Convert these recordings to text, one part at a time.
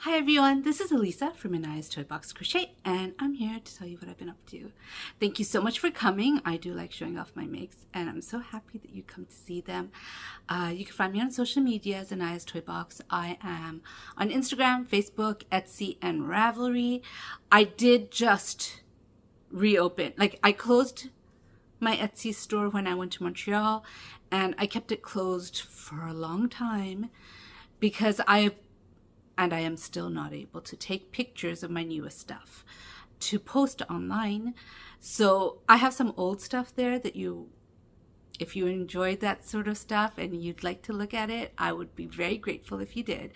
Hi everyone, this is Elisa from Anaya's Toy Box Crochet, and I'm here to tell you what I've been up to. Thank you so much for coming. I do like showing off my makes, and I'm so happy that you come to see them. You can find me on social media as Anaya's Toy Box. I am on Instagram, Facebook, Etsy, and Ravelry. I did just reopen. I closed my Etsy store when I went to Montreal, and I kept it closed for a long time because I am still not able to take pictures of my newest stuff to post online. So I have some old stuff there that if you enjoyed that sort of stuff and you'd like to look at it, I would be very grateful if you did.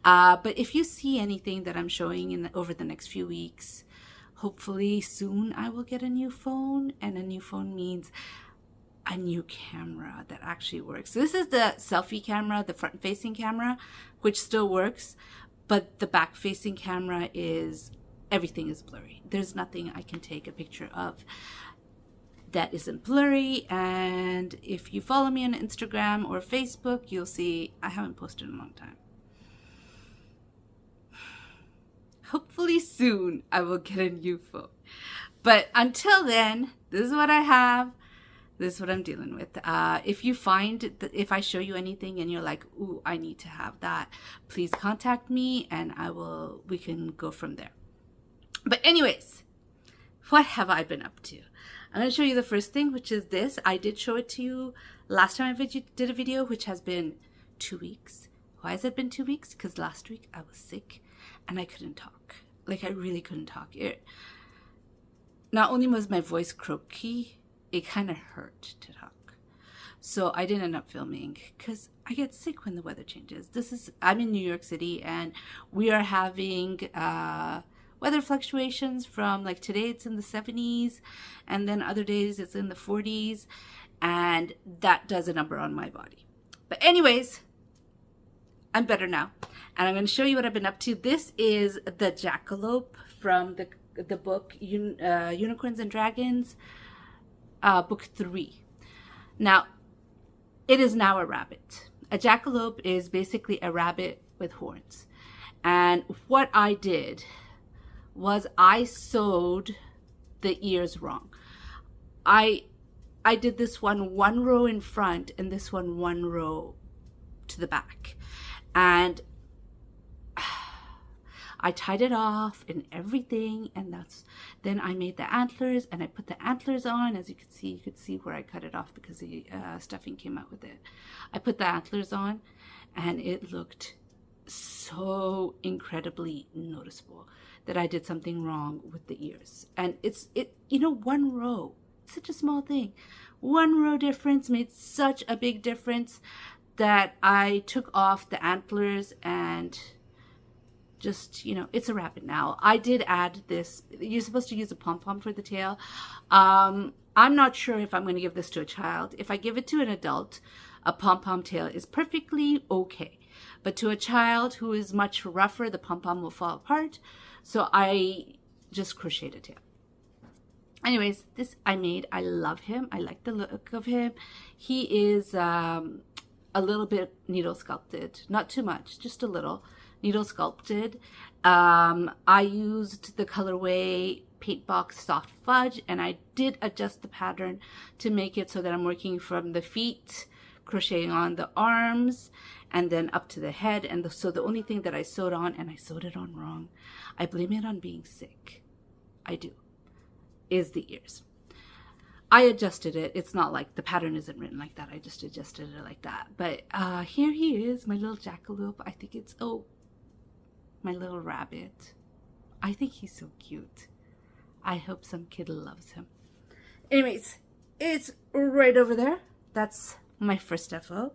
But if you see anything that I'm showing over the next few weeks, hopefully soon I will get a new phone, and a new phone means a new camera that actually works. So this is the selfie camera, the front-facing camera, which still works, but the back-facing camera everything is blurry. There's nothing I can take a picture of that isn't blurry. And if you follow me on Instagram or Facebook, you'll see I haven't posted in a long time. Hopefully soon I will get a new phone. But until then, this is what I have. This is what I'm dealing with. If you find that if I show you anything and you're like, ooh, I need to have that, please contact me and we can go from there. But anyways, what have I been up to? I'm going to show you the first thing, which is this. I did show it to you last time I did a video, which has been 2 weeks. Why has it been 2 weeks? Because last week I was sick and I couldn't talk. I really couldn't talk. Not only was my voice croaky, it kind of hurt to talk. So I didn't end up filming because I get sick when the weather changes. I'm in New York City, and we are having weather fluctuations from today it's in the 70s, and then other days it's in the 40s, and that does a number on my body. But anyways, I'm better now, and I'm going to show you what I've been up to. This is the jackalope from the book Unicorns and Dragons, book 3. Now, it is now a rabbit. A jackalope is basically a rabbit with horns. And what I did was I sewed the ears wrong. I did this one row in front and this one row to the back. And I tied it off and everything, and then I made the antlers, and I put the antlers on. As you could see where I cut it off because the stuffing came out with it. I put the antlers on, and it looked so incredibly noticeable that I did something wrong with the ears. And one row, such a small thing. One row difference made such a big difference that I took off the antlers and just, it's a rabbit now. I did add this. You're supposed to use a pom-pom for the tail. I'm not sure if I'm going to give this to a child. If I give it to an adult, a pom-pom tail is perfectly okay. But to a child who is much rougher, the pom-pom will fall apart. So I just crocheted a tail. Anyways, this I made. I love him. I like the look of him. He is a little bit needle sculpted. Not too much, just a little. Needle sculpted. I used the colorway Paintbox Soft Fudge, and I did adjust the pattern to make it so that I'm working from the feet, crocheting on the arms, and then up to the head. And so the only thing that I sewed on, and I sewed it on wrong, I blame it on being sick. I do. Is the ears. I adjusted it. It's not like the pattern isn't written like that. I just adjusted it like that. But here he is, my little jackalope. I think it's my little rabbit. I think he's so cute. I hope some kid loves him. Anyways, it's right over there. That's my first FO.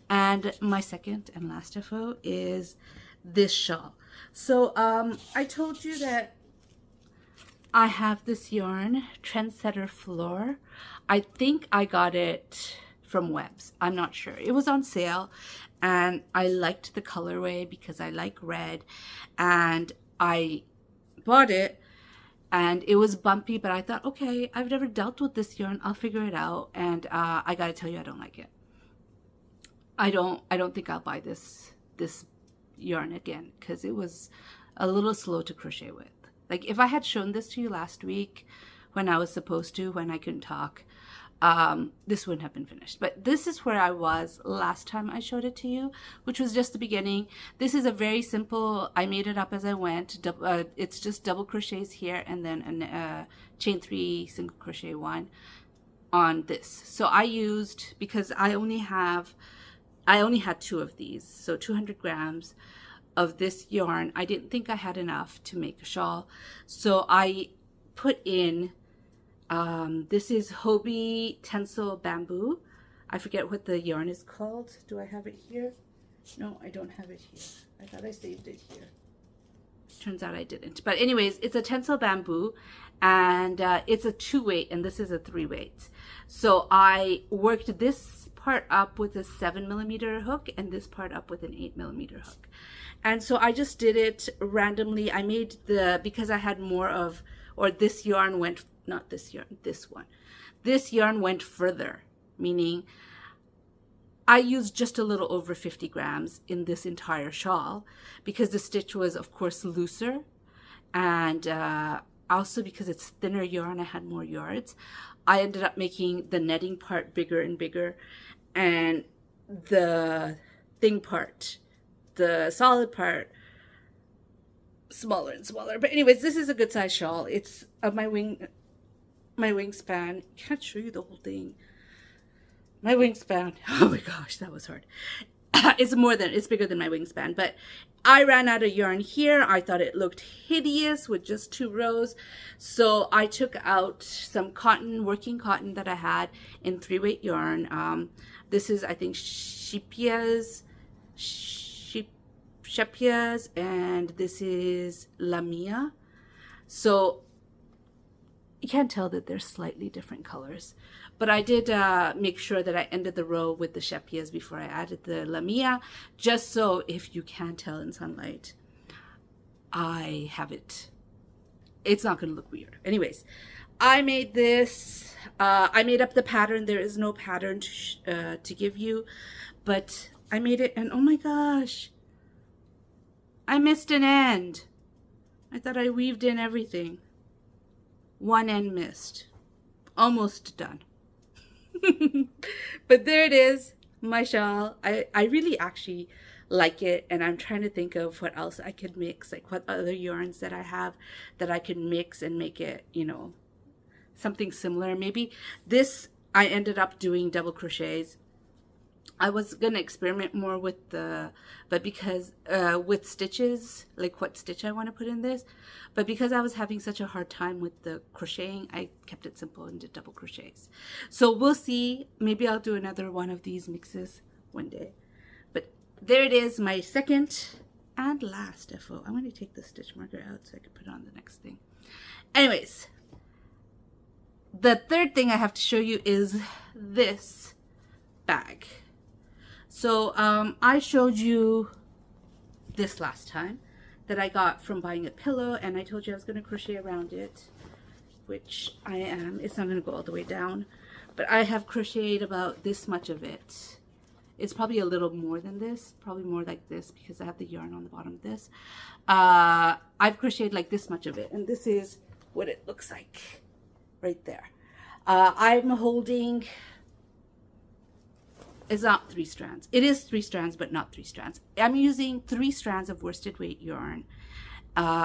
And my second and last FO is this shawl. So I told you that I have this yarn, Trendsetter Floor. I think I got it from Webs. I'm not sure. It was on sale, and I liked the colorway because I like red, and I bought it, and it was bumpy, but I thought, okay, I've never dealt with this yarn. I'll figure it out. And I gotta tell you, I don't like it. I don't think I'll buy this yarn again because it was a little slow to crochet with. Like if I had shown this to you last week when I was supposed to, when I couldn't talk, this wouldn't have been finished. But this is where I was last time I showed it to you, which was just the beginning. This is a very simple, I made it up as I went. It's just double crochets here and then a chain 3 single crochet 1 on this. So I used, because I only had 2 of these, so 200 grams of this yarn. I didn't think I had enough to make a shawl, so I put in this is Hobbii Tencel Bamboo. I forget what the yarn is called. Do I have it here? No, I don't have it here. I thought I saved it here. Turns out I didn't. But anyways, it's a Tencel Bamboo, and it's a 2-weight, and this is a 3-weight. So I worked this part up with a 7mm hook and this part up with an 8mm hook. And so I just did it randomly. I made because I had more of, or this yarn went, not this yarn, this one. This yarn went further, meaning I used just a little over 50 grams in this entire shawl because the stitch was, of course, looser. And also because it's thinner yarn, I had more yards. I ended up making the netting part bigger and bigger, and the thing part, the solid part, smaller and smaller. But anyways, this is a good size shawl. It's of my wingspan. Can't show you the whole thing. My wingspan, oh my gosh, that was hard. It's bigger than my wingspan, but I ran out of yarn here. I thought it looked hideous with just 2 rows. So I took out some cotton, working cotton that I had in 3-weight yarn. This is, I think, Shepia's, and this is Lamia. So you can't tell that they're slightly different colors. But I did make sure that I ended the row with the Shepias before I added the Lamia, just so if you can't tell in sunlight, I have it. It's not going to look weird. Anyways, I made this. I made up the pattern. There is no pattern to give you, but I made it, and oh my gosh, I missed an end. I thought I weaved in everything. One end missed. Almost done. But there it is, my shawl. I really actually like it, and I'm trying to think of what else I could mix, like what other yarns that I have that I can mix and make it, you know, something similar. Maybe this, I ended up doing double crochets. I was gonna experiment more with but because with stitches, like what stitch I want to put in this, but because I was having such a hard time with the crocheting, I kept it simple and did double crochets. So we'll see. Maybe I'll do another one of these mixes one day. But there it is, my second and last FO. I'm going to take the stitch marker out so I can put on the next thing. Anyways, the third thing I have to show you is this bag. So I showed you this last time that I got from buying a pillow, and I told you I was going to crochet around it, which I am. It's not going to go all the way down, but I have crocheted about this much of it. It's probably a little more than this, probably more like this because I have the yarn on the bottom of this. I've crocheted like this much of it, and this is what it looks like right there. I'm holding, it's not 3 strands. It is 3 strands, but not 3 strands. I'm using 3 strands of worsted weight yarn.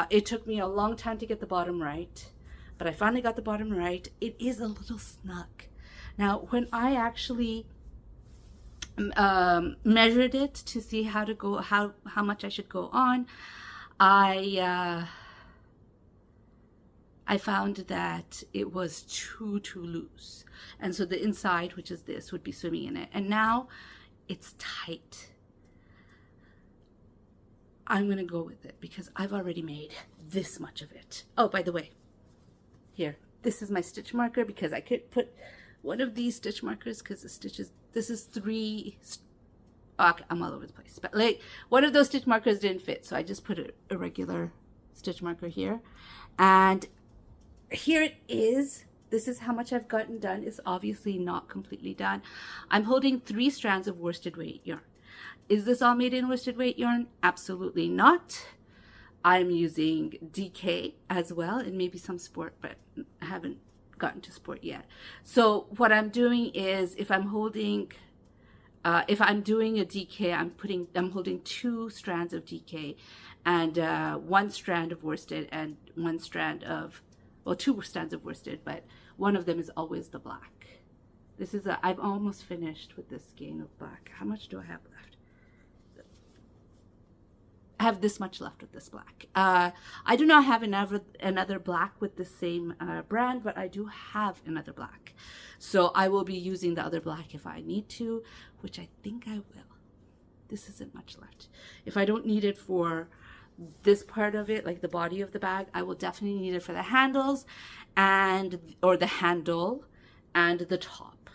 It took me a long time to get the bottom right, but I finally got the bottom right. It is a little snug. Now, when I actually measured it to see how to go, how much I should go on, I found that it was too loose, and so the inside, which is this, would be swimming in it, and now it's tight. I'm gonna go with it because I've already made this much of it. Oh, by the way, here, this is my stitch marker because I could put one of these stitch markers because the stitches, this is 3, okay, I'm all over the place, but like one of those stitch markers didn't fit, so I just put a regular stitch marker here, and here it is. This is how much I've gotten done. It's obviously not completely done. I'm holding 3 strands of worsted weight yarn. Is this all made in worsted weight yarn? Absolutely not. I'm using DK as well, and maybe some sport, but I haven't gotten to sport yet. So what I'm doing is, if I'm doing a DK, I'm holding 2 strands of DK and 1 strand of worsted and 1 strand of, well, 2 strands of worsted, but one of them is always the black. This is I'm almost finished with this skein of black. How much do I have left? I have this much left of this black. I do not have another black with the same brand, but I do have another black. So I will be using the other black if I need to, which I think I will. This isn't much left. If I don't need it for this part of it, like the body of the bag, I will definitely need it for the handles or the handle and the top.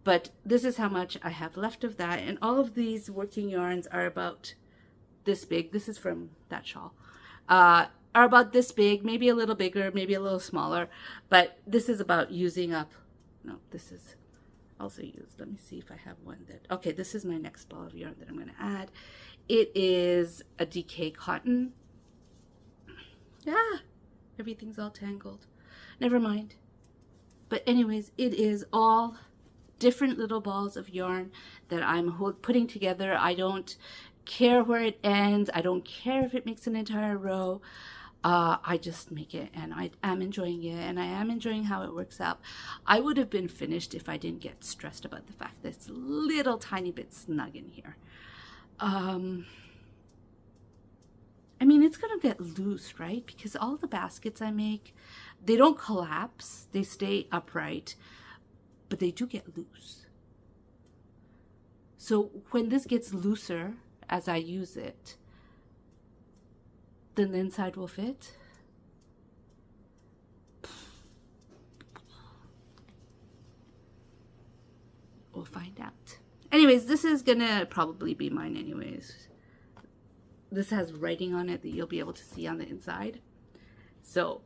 But this is how much I have left of that. And all of these working yarns are about this big. This is from that shawl. Are about this big, maybe a little bigger, maybe a little smaller, but this is about using up. No, this is also used. Let me see if I have one that, okay, this is my next ball of yarn that I'm going to add. It is a DK cotton. Everything's all tangled. Never mind. But anyways, it is all different little balls of yarn that I'm putting together. I don't care where it ends. I don't care if it makes an entire row. I just make it, and I am enjoying it, and I am enjoying how it works out. I would have been finished if I didn't get stressed about the fact that it's a little tiny bit snug in here. I mean, it's gonna get loose, right? Because all the baskets I make, they don't collapse, they stay upright, but they do get loose. So when this gets looser as I use it, then the inside will fit. We'll find out. Anyways, this is gonna probably be mine anyways. This has writing on it that you'll be able to see on the inside. So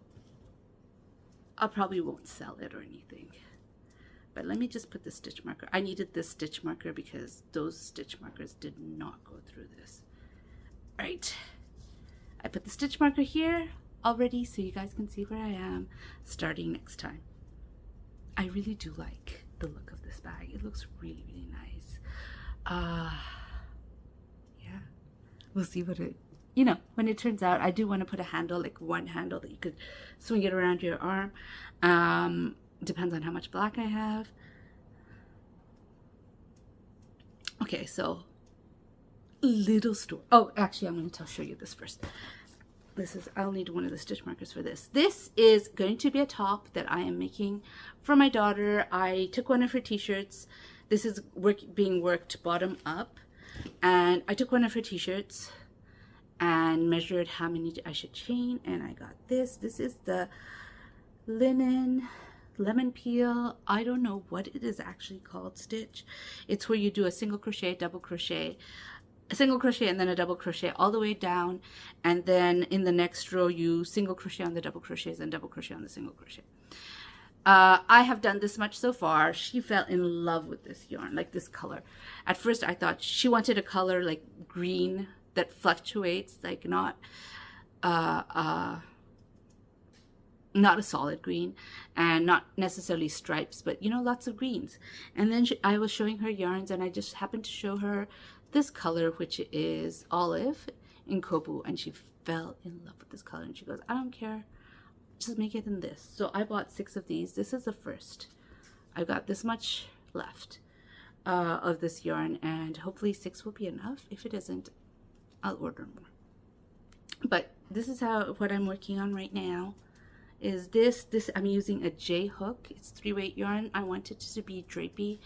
I probably won't sell it or anything. But let me just put the stitch marker. I needed this stitch marker because those stitch markers did not go through this. All right. I put the stitch marker here already so you guys can see where I am starting next time. I really do like the look of this bag. It looks really, really nice. Yeah. We'll see what it, when it turns out. I do want to put a handle, like one handle that you could swing it around your arm. Depends on how much black I have. Okay, so little store. Oh, actually, I'm going to show you this first. I'll need one of the stitch markers for this. This is going to be a top that I am making for my daughter. I took one of her t-shirts. This is being worked bottom up. And I took one of her t-shirts and measured how many I should chain. And I got this. This is the linen lemon peel. I don't know what it is actually called stitch. It's where you do a single crochet, double crochet, a single crochet, and then a double crochet all the way down, and then in the next row you single crochet on the double crochets and double crochet on the single crochet. I have done this much so far. She fell in love with this yarn, like this color. At first I thought she wanted a color like green that fluctuates, like not a solid green, and not necessarily stripes, but lots of greens. And then I was showing her yarns, and I just happened to show her this color, which is olive in Kobu, and she fell in love with this color, and she goes, I don't care, just make it in this. So I bought 6 of these. This is the first. I've got this much left of this yarn, and hopefully 6 will be enough. If it isn't, I'll order more. But this is what I'm working on right now. Is this I'm using a J hook. It's 3-weight yarn. I want it to be drapey,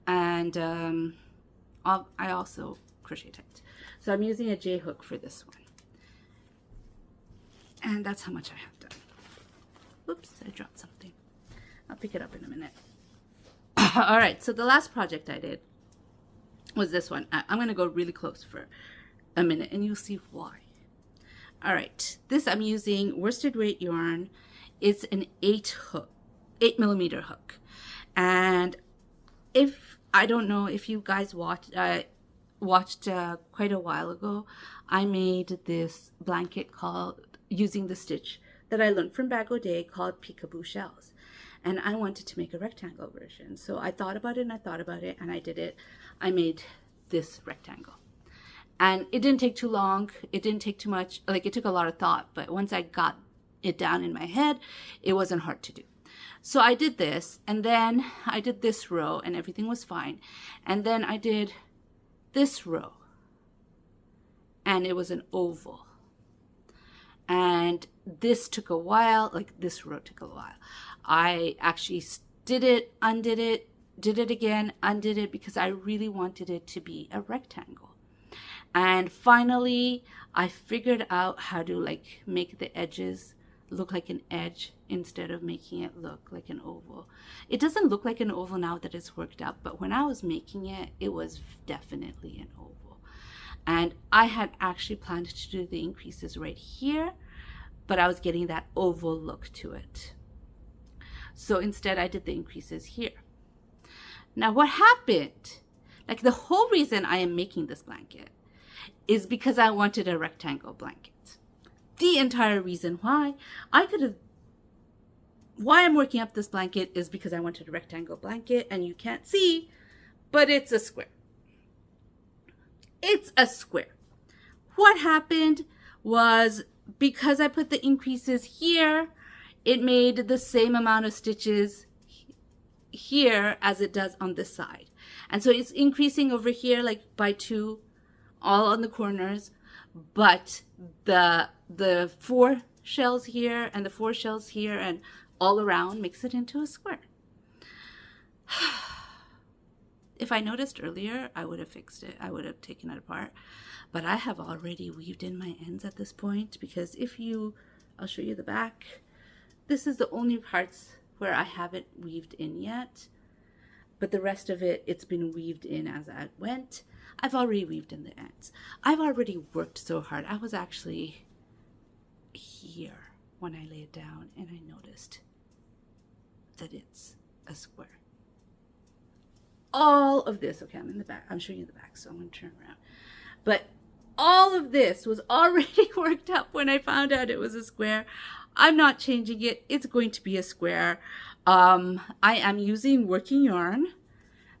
and I also crochet tight. So I'm using a J hook for this one, and that's how much I have done. Whoops, I dropped something. I'll pick it up in a minute. All right, so the last project I did was this one. I'm gonna go really close for a minute, and you'll see why. All right, this I'm using worsted weight yarn. It's an 8mm hook, and I don't know if you guys watched watched quite a while ago, I made this blanket called, using the stitch that I learned from Bag O'Day, called Peekaboo Shells. And I wanted to make a rectangle version. So I thought about it and I thought about it and I did it. I made this rectangle. And it didn't take too long. It didn't take too much. Like, it took a lot of thought. But once I got it down in my head, it wasn't hard to do. So I did this, and then I did this row, and everything was fine. And then I did this row, and it was an oval. And this took a while, like this row took a while. I actually did it, undid it, did it again, undid it, because I really wanted it to be a rectangle. And finally, I figured out how to like make the edges look like an edge instead of making it look like an oval. It doesn't look like an oval now that it's worked up, but when I was making it, it was definitely an oval. And I had actually planned to do the increases right here, but I was getting that oval look to it. So instead I did the increases here. Now what happened, like the whole reason I am making this blanket is because I wanted a rectangle blanket. The entire reason why I'm working up this blanket is because I wanted a rectangle blanket, and you can't see, but it's a square. It's a square. What happened was, because I put the increases here, it made the same amount of stitches here as it does on this side. And so it's increasing over here like by 2, all on the corners, but the 4 shells here and the 4 shells here and all around makes it into a square. If I noticed earlier, I would have fixed it. I would have taken it apart, but I have already weaved in my ends at this point, because I'll show you the back. This is the only parts where I haven't weaved in yet, but the rest of it, it's been weaved in as I went. I've already weaved in the ends. I've already worked so hard. I was actually here when I laid down and I noticed that it's a square. All of this, okay, I'm in the back. I'm showing you the back, so I'm going to turn around. But all of this was already worked up when I found out it was a square. I'm not changing it. It's going to be a square. I am using working yarn.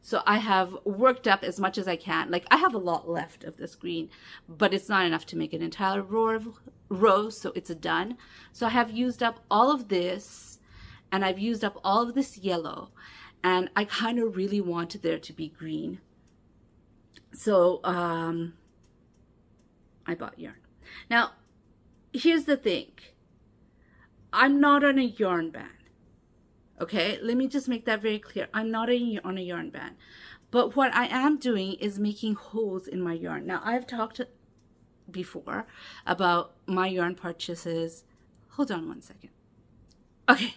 So I have worked up as much as I can. Like, I have a lot left of this green, but it's not enough to make an entire row, so it's done. So I have used up all of this, and I've used up all of this yellow, and I kind of really wanted there to be green. So I bought yarn. Now, here's the thing. I'm not on a yarn ban. Okay, let me just make that very clear. I'm not on a yarn ban. But what I am doing is making holes in my yarn. Now, I've talked before about my yarn purchases. Hold on one second. Okay,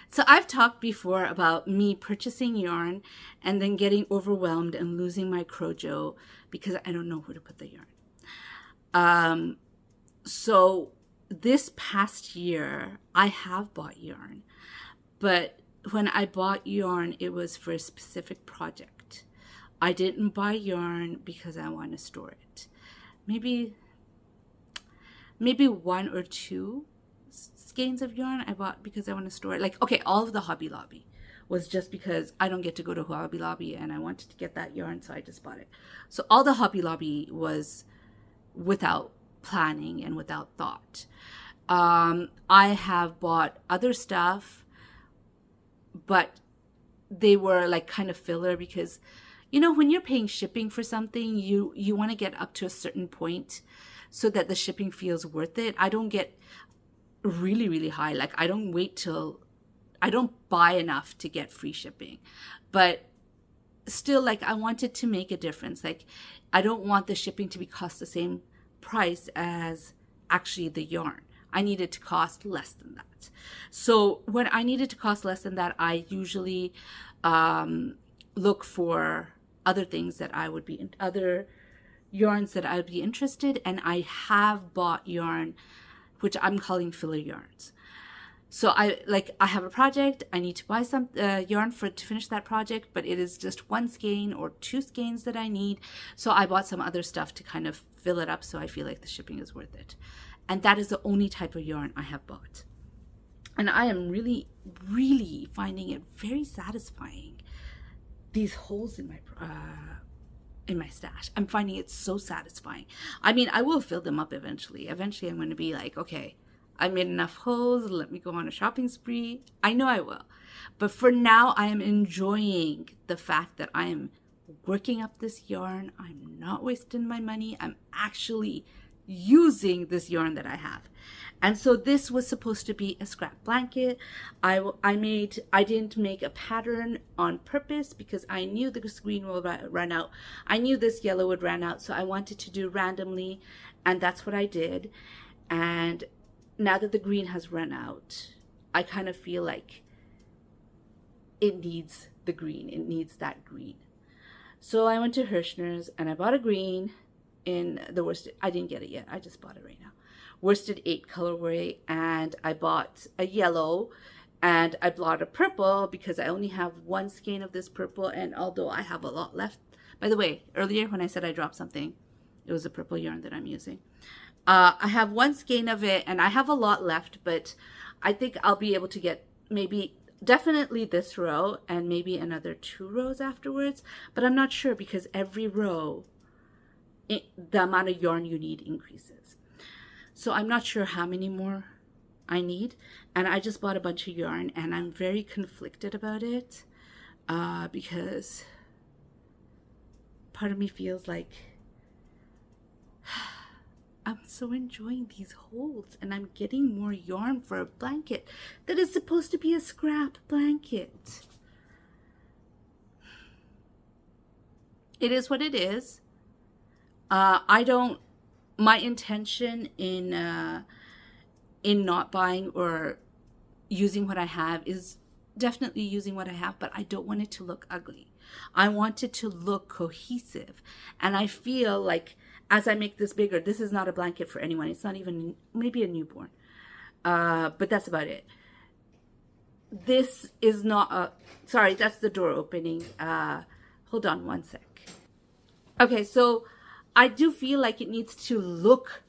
so I've talked before about me purchasing yarn and then getting overwhelmed and losing my Crojo because I don't know where to put the yarn. So this past year, I have bought yarn. But when I bought yarn, it was for a specific project. I didn't buy yarn because I want to store it. Maybe 1 or 2 skeins of yarn I bought because I want to store it. Like, okay, all of the Hobby Lobby was just because I don't get to go to Hobby Lobby and I wanted to get that yarn, so I just bought it. So all the Hobby Lobby was without planning and without thought. I have bought other stuff, but they were like kind of filler, because you know, when you're paying shipping for something, you want to get up to a certain point so that the shipping feels worth it. I don't get really high. Like, I don't buy enough to get free shipping, but still, like, I wanted to make a difference. Like, I don't want the shipping to be cost the same price as actually the yarn. I needed to cost less than that. So when I needed to cost less than that, I usually look for other things that I would be, other yarns that I would be interested in. And I have bought yarn, which I'm calling filler yarns. So I have a project, I need to buy some yarn to finish that project, but it is just one skein or two skeins that I need. So I bought some other stuff to kind of fill it up so I feel like the shipping is worth it. And that is the only type of yarn I have bought. And I am really, really finding it very satisfying. These holes in my stash, I'm finding it so satisfying. I mean, I will fill them up eventually. Eventually I'm going to be like, okay, I made enough holes, let me go on a shopping spree. I know I will. But for now, I am enjoying the fact that I am working up this yarn. I'm not wasting my money. I'm actually using this yarn that I have. And so this was supposed to be a scrap blanket. I didn't make a pattern on purpose because I knew this green will run out. I knew this yellow would run out, so I wanted to do randomly, and that's what I did. And now that the green has run out, I kind of feel like it needs the green. It needs that green. So I went to Hirschner's and I bought a green in the worsted. I didn't get it yet. I just bought it right now. Worsted 8 colorway, and I bought a yellow, and I bought a purple because I only have one skein of this purple, and although I have a lot left. By the way, earlier when I said I dropped something, it was a purple yarn that I'm using. I have one skein of it and I have a lot left, but I think I'll be able to get definitely this row and maybe another 2 rows afterwards, but I'm not sure because every row, the amount of yarn you need increases. So I'm not sure how many more I need, and I just bought a bunch of yarn and I'm very conflicted about it because part of me feels like I'm so enjoying these holes and I'm getting more yarn for a blanket that is supposed to be a scrap blanket. It is what it is. My intention in not buying or using what I have is definitely using what I have, but I don't want it to look ugly. I want it to look cohesive. And I feel like as I make this bigger, this is not a blanket for anyone. It's not even, maybe a newborn. But that's about it. This is not a, sorry, that's the door opening. Hold on one sec. Okay, so I do feel like it needs to look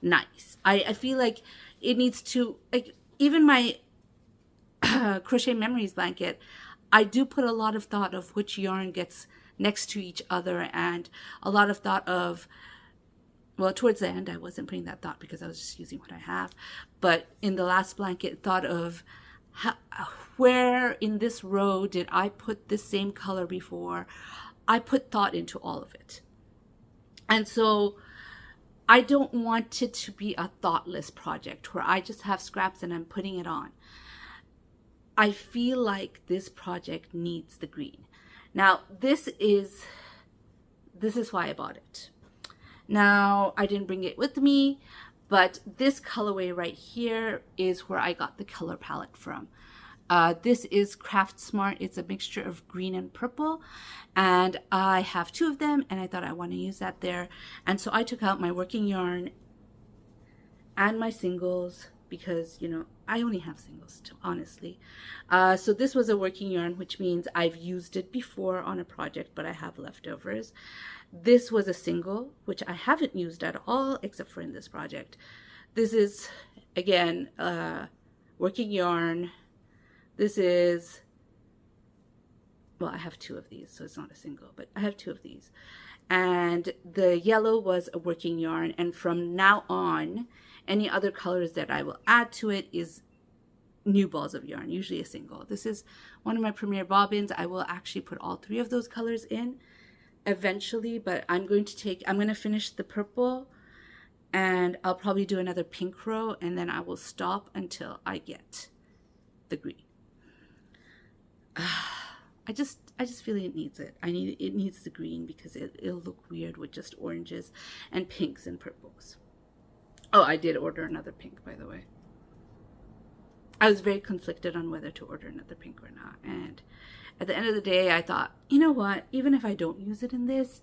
nice. I feel like it needs to, like, even my Crochet Memories blanket, I do put a lot of thought of which yarn gets next to each other, and a lot of thought of, well, towards the end I wasn't putting that thought because I was just using what I have, but in the last blanket, thought of where in this row did I put this same color before. I put thought into all of it, and so I don't want it to be a thoughtless project where I just have scraps and I'm putting it on. I feel like this project needs the green. Now, this is why I bought it. Now, I didn't bring it with me, but this colorway right here is where I got the color palette from. This is Craft Smart. It's a mixture of green and purple, and I have 2 of them, and I thought I want to use that there. And so I took out my working yarn and my singles because, you know, I only have singles, honestly. So this was a working yarn, which means I've used it before on a project, but I have leftovers. This was a single, which I haven't used at all, except for in this project. This is, again, working yarn. This is, well, I have 2 of these, so it's not a single, but I have 2 of these. And the yellow was a working yarn, and from now on, any other colors that I will add to it is new balls of yarn, usually a single. This is one of my Premier bobbins. I will actually put all 3 of those colors in eventually, but I'm going to finish the purple, and I'll probably do another pink row, and then I will stop until I get the green. I just feel it needs it. It needs the green because it'll look weird with just oranges and pinks and purples. Oh, I did order another pink, by the way. I was very conflicted on whether to order another pink or not. And at the end of the day, I thought, you know what? Even if I don't use it in this,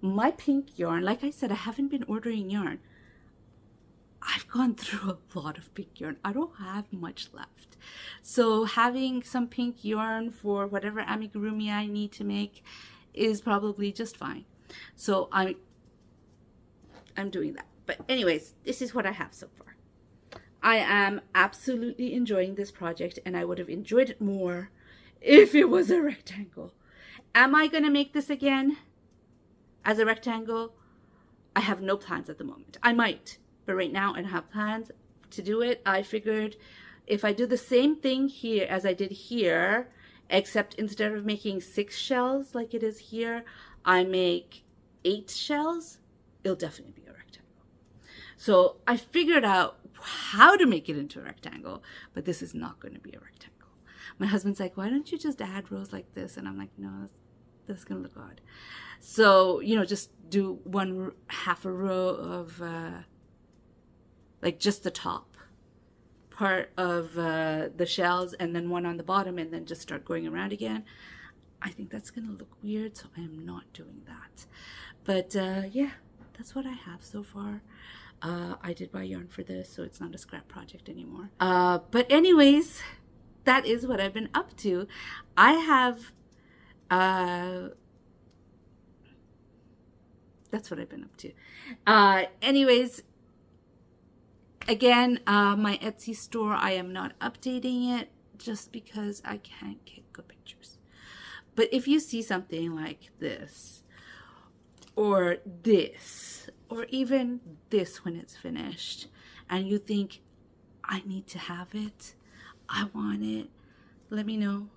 my pink yarn, like I said, I haven't been ordering yarn. I've gone through a lot of pink yarn. I don't have much left. So having some pink yarn for whatever amigurumi I need to make is probably just fine. So I'm doing that. But anyways, this is what I have so far. I am absolutely enjoying this project, and I would have enjoyed it more if it was a rectangle. Am I going to make this again as a rectangle? I have no plans at the moment. I might, but right now I don't have plans to do it. I figured if I do the same thing here as I did here, except instead of making 6 shells like it is here, I make 8 shells, it'll definitely be a rectangle. So I figured out how to make it into a rectangle, but this is not going to be a rectangle. My husband's like, why don't you just add rows like this? And I'm like, no, that's going to look odd. So, you know, just do half a row of, like just the top part of the shells, and then one on the bottom, and then just start going around again. I think that's going to look weird, so I am not doing that. But yeah, that's what I have so far. I did buy yarn for this, so it's not a scrap project anymore. But anyways, that is what I've been up to. I have, that's what I've been up to. Anyways, again, my Etsy store, I am not updating it just because I can't get good pictures. But if you see something like this, or this, or even this when it's finished, and you think, I need to have it, I want it, let me know.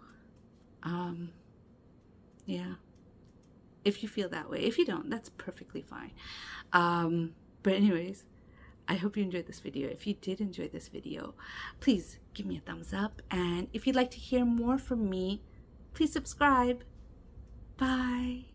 Yeah, if you feel that way. If you don't, that's perfectly fine. But anyways, I hope you enjoyed this video. If you did enjoy this video, please give me a thumbs up, and if you'd like to hear more from me, please subscribe. Bye.